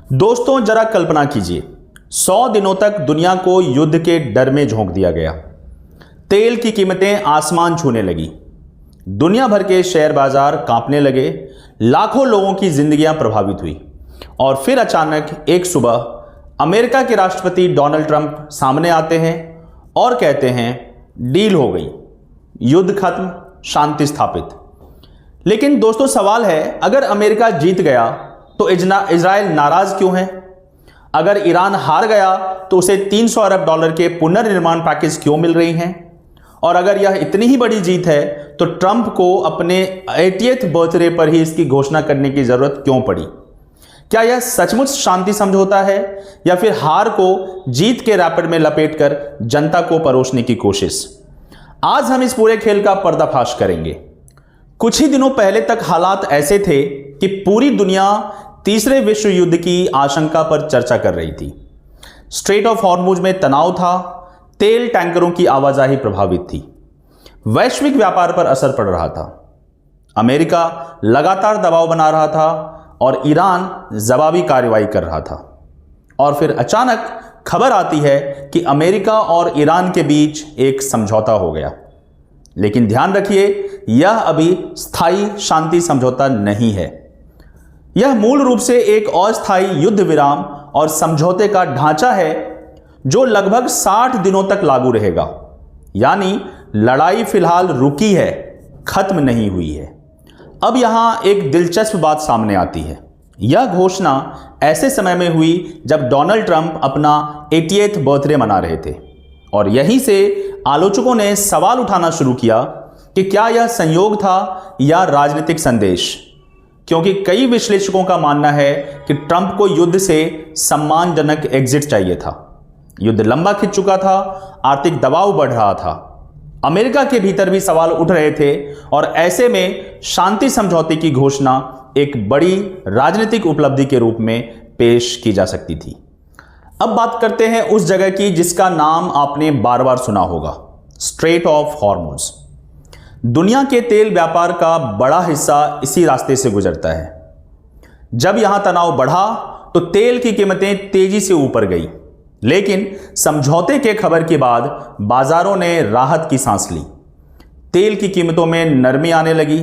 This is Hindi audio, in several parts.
दोस्तों जरा कल्पना कीजिए, 100 दिनों तक दुनिया को युद्ध के डर में झोंक दिया गया। तेल की कीमतें आसमान छूने लगी, दुनिया भर के शेयर बाजार कांपने लगे, लाखों लोगों की जिंदगियां प्रभावित हुई। और फिर अचानक एक सुबह अमेरिका के राष्ट्रपति डोनाल्ड ट्रंप सामने आते हैं और कहते हैं डील हो गई, युद्ध खत्म, शांति स्थापित। लेकिन दोस्तों सवाल है, अगर अमेरिका जीत गया तो इजराइल नाराज क्यों है? अगर ईरान हार गया तो उसे 300 अरब डॉलर के पुनर्निर्माण पैकेज क्यों मिल रही हैं? और अगर यह इतनी ही बड़ी जीत है तो ट्रंप को अपने 80th बर्थडे पर ही इसकी घोषणा करने की जरूरत क्यों पड़ी? क्या यह सचमुच शांति समझौता है या फिर हार को जीत के रैपर में लपेटकर जनता को परोसने की कोशिश? आज हम इस पूरे खेल का पर्दाफाश करेंगे। कुछ ही दिनों पहले तक हालात ऐसे थे कि पूरी दुनिया तीसरे विश्व युद्ध की आशंका पर चर्चा कर रही थी। स्ट्रेट ऑफ हॉर्मुज में तनाव था, तेल टैंकरों की आवाजाही प्रभावित थी, वैश्विक व्यापार पर असर पड़ रहा था, अमेरिका लगातार दबाव बना रहा था और ईरान जवाबी कार्रवाई कर रहा था। और फिर अचानक खबर आती है कि अमेरिका और ईरान के बीच एक समझौता हो गया। लेकिन ध्यान रखिए, यह अभी स्थायी शांति समझौता नहीं है। यह मूल रूप से एक अस्थायी युद्ध विराम और समझौते का ढांचा है जो लगभग 60 दिनों तक लागू रहेगा। यानी लड़ाई फिलहाल रुकी है, खत्म नहीं हुई है। अब यहां एक दिलचस्प बात सामने आती है। यह घोषणा ऐसे समय में हुई जब डोनाल्ड ट्रंप अपना 80th बर्थडे मना रहे थे और यहीं से आलोचकों ने सवाल उठाना शुरू किया कि क्या यह संयोग था या राजनीतिक संदेश, क्योंकि कई विश्लेषकों का मानना है कि ट्रंप को युद्ध से सम्मानजनक एग्जिट चाहिए था। युद्ध लंबा खिंच चुका था, आर्थिक दबाव बढ़ रहा था, अमेरिका के भीतर भी सवाल उठ रहे थे और ऐसे में शांति समझौते की घोषणा एक बड़ी राजनीतिक उपलब्धि के रूप में पेश की जा सकती थी। अब बात करते हैं उस जगह की जिसका नाम आपने बार बार सुना होगा, स्ट्रेट ऑफ हॉर्मुज। दुनिया के तेल व्यापार का बड़ा हिस्सा इसी रास्ते से गुजरता है। जब यहां तनाव बढ़ा तो तेल की कीमतें तेजी से ऊपर गई, लेकिन समझौते के खबर के बाद बाजारों ने राहत की सांस ली। तेल की कीमतों में नरमी आने लगी।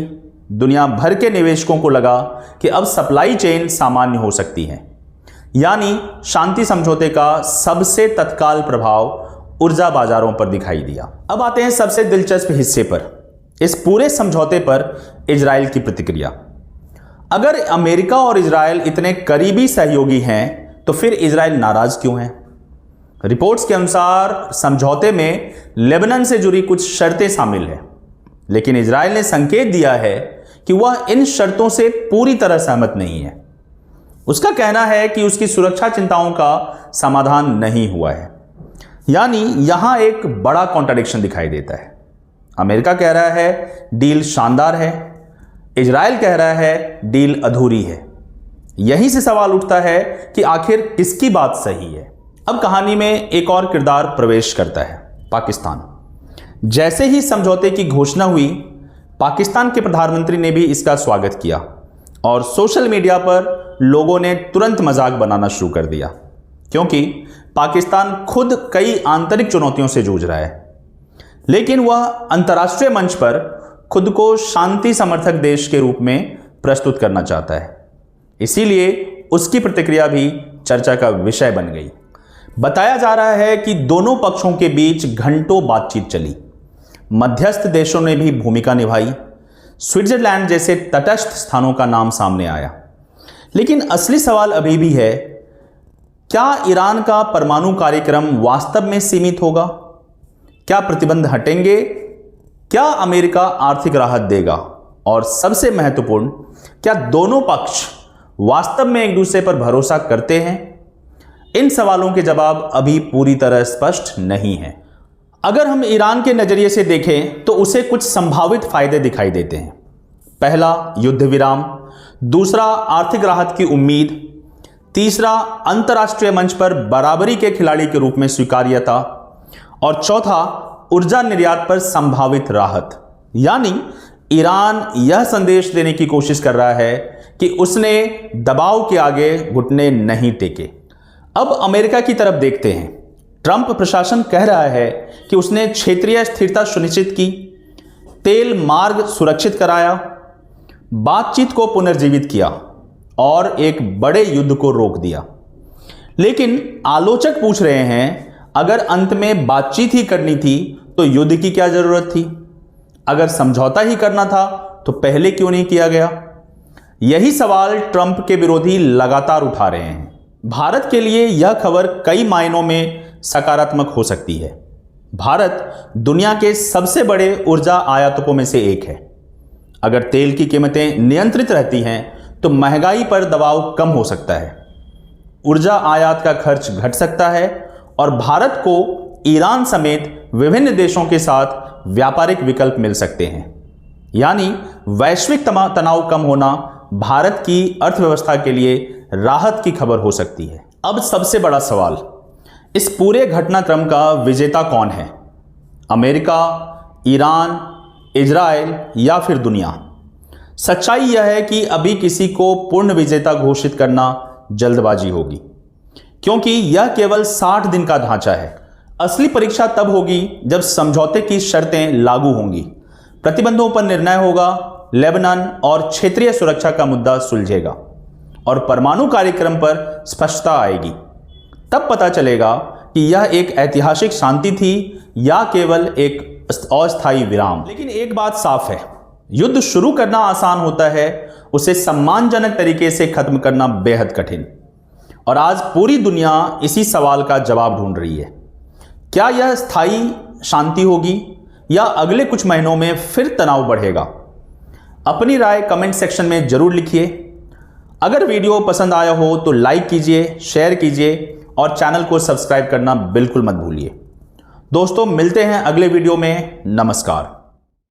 दुनिया भर के निवेशकों को लगा कि अब सप्लाई चेन सामान्य हो सकती है। यानी शांति समझौते का सबसे तत्काल प्रभाव ऊर्जा बाजारों पर दिखाई दिया। अब आते हैं सबसे दिलचस्प हिस्से पर, इस पूरे समझौते पर इजराइल की प्रतिक्रिया। अगर अमेरिका और इजराइल इतने करीबी सहयोगी हैं तो फिर इजराइल नाराज क्यों है? रिपोर्ट्स के अनुसार समझौते में लेबनान से जुड़ी कुछ शर्तें शामिल हैं, लेकिन इजराइल ने संकेत दिया है कि वह इन शर्तों से पूरी तरह सहमत नहीं है। उसका कहना है कि उसकी सुरक्षा चिंताओं का समाधान नहीं हुआ है। यानी यहां एक बड़ा कॉन्ट्रडिक्शन दिखाई देता है। अमेरिका कह रहा है डील शानदार है, इजराइल कह रहा है डील अधूरी है। यहीं से सवाल उठता है कि आखिर किसकी बात सही है। अब कहानी में एक और किरदार प्रवेश करता है, पाकिस्तान। जैसे ही समझौते की घोषणा हुई, पाकिस्तान के प्रधानमंत्री ने भी इसका स्वागत किया और सोशल मीडिया पर लोगों ने तुरंत मजाक बनाना शुरू कर दिया, क्योंकि पाकिस्तान खुद कई आंतरिक चुनौतियों से जूझ रहा है, लेकिन वह अंतर्राष्ट्रीय मंच पर खुद को शांति समर्थक देश के रूप में प्रस्तुत करना चाहता है। इसीलिए उसकी प्रतिक्रिया भी चर्चा का विषय बन गई। बताया जा रहा है कि दोनों पक्षों के बीच घंटों बातचीत चली, मध्यस्थ देशों ने भी भूमिका निभाई, स्विट्जरलैंड जैसे तटस्थ स्थानों का नाम सामने आया। लेकिन असली सवाल अभी भी है, क्या ईरान का परमाणु कार्यक्रम वास्तव में सीमित होगा? क्या प्रतिबंध हटेंगे? क्या अमेरिका आर्थिक राहत देगा? और सबसे महत्वपूर्ण, क्या दोनों पक्ष वास्तव में एक दूसरे पर भरोसा करते हैं? इन सवालों के जवाब अभी पूरी तरह स्पष्ट नहीं है। अगर हम ईरान के नजरिए से देखें तो उसे कुछ संभावित फायदे दिखाई देते हैं। पहला, युद्ध विराम। दूसरा, आर्थिक राहत की उम्मीद। तीसरा, अंतर्राष्ट्रीय मंच पर बराबरी के खिलाड़ी के रूप में स्वीकार्यता। और चौथा, ऊर्जा निर्यात पर संभावित राहत। यानी ईरान यह संदेश देने की कोशिश कर रहा है कि उसने दबाव के आगे घुटने नहीं टेके। अब अमेरिका की तरफ देखते हैं। ट्रंप प्रशासन कह रहा है कि उसने क्षेत्रीय स्थिरता सुनिश्चित की, तेल मार्ग सुरक्षित कराया, बातचीत को पुनर्जीवित किया और एक बड़े युद्ध को रोक दिया। लेकिन आलोचक पूछ रहे हैं, अगर अंत में बातचीत ही करनी थी तो युद्ध की क्या जरूरत थी? अगर समझौता ही करना था तो पहले क्यों नहीं किया गया? यही सवाल ट्रंप के विरोधी लगातार उठा रहे हैं। भारत के लिए यह खबर कई मायनों में सकारात्मक हो सकती है। भारत दुनिया के सबसे बड़े ऊर्जा आयातकों में से एक है। अगर तेल की कीमतें नियंत्रित रहती हैं तो महंगाई पर दबाव कम हो सकता है, ऊर्जा आयात का खर्च घट सकता है और भारत को ईरान समेत विभिन्न देशों के साथ व्यापारिक विकल्प मिल सकते हैं। यानी वैश्विक तनाव कम होना भारत की अर्थव्यवस्था के लिए राहत की खबर हो सकती है। अब सबसे बड़ा सवाल, इस पूरे घटनाक्रम का विजेता कौन है? अमेरिका, ईरान, इजराइल या फिर दुनिया? सच्चाई यह है कि अभी किसी को पूर्ण विजेता घोषित करना जल्दबाजी होगी, क्योंकि यह केवल 60 दिन का ढांचा है। असली परीक्षा तब होगी जब समझौते की शर्तें लागू होंगी, प्रतिबंधों पर निर्णय होगा, लेबनान और क्षेत्रीय सुरक्षा का मुद्दा सुलझेगा और परमाणु कार्यक्रम पर स्पष्टता आएगी। तब पता चलेगा कि यह एक ऐतिहासिक शांति थी या केवल एक अस्थायी विराम। लेकिन एक बात साफ है, युद्ध शुरू करना आसान होता है, उसे सम्मानजनक तरीके से खत्म करना बेहद कठिन। और आज पूरी दुनिया इसी सवाल का जवाब ढूंढ रही है। क्या यह स्थायी शांति होगी या अगले कुछ महीनों में फिर तनाव बढ़ेगा? अपनी राय कमेंट सेक्शन में जरूर लिखिए। अगर वीडियो पसंद आया हो तो लाइक कीजिए, शेयर कीजिए और चैनल को सब्सक्राइब करना बिल्कुल मत भूलिए। दोस्तों, मिलते हैं अगले वीडियो में। नमस्कार।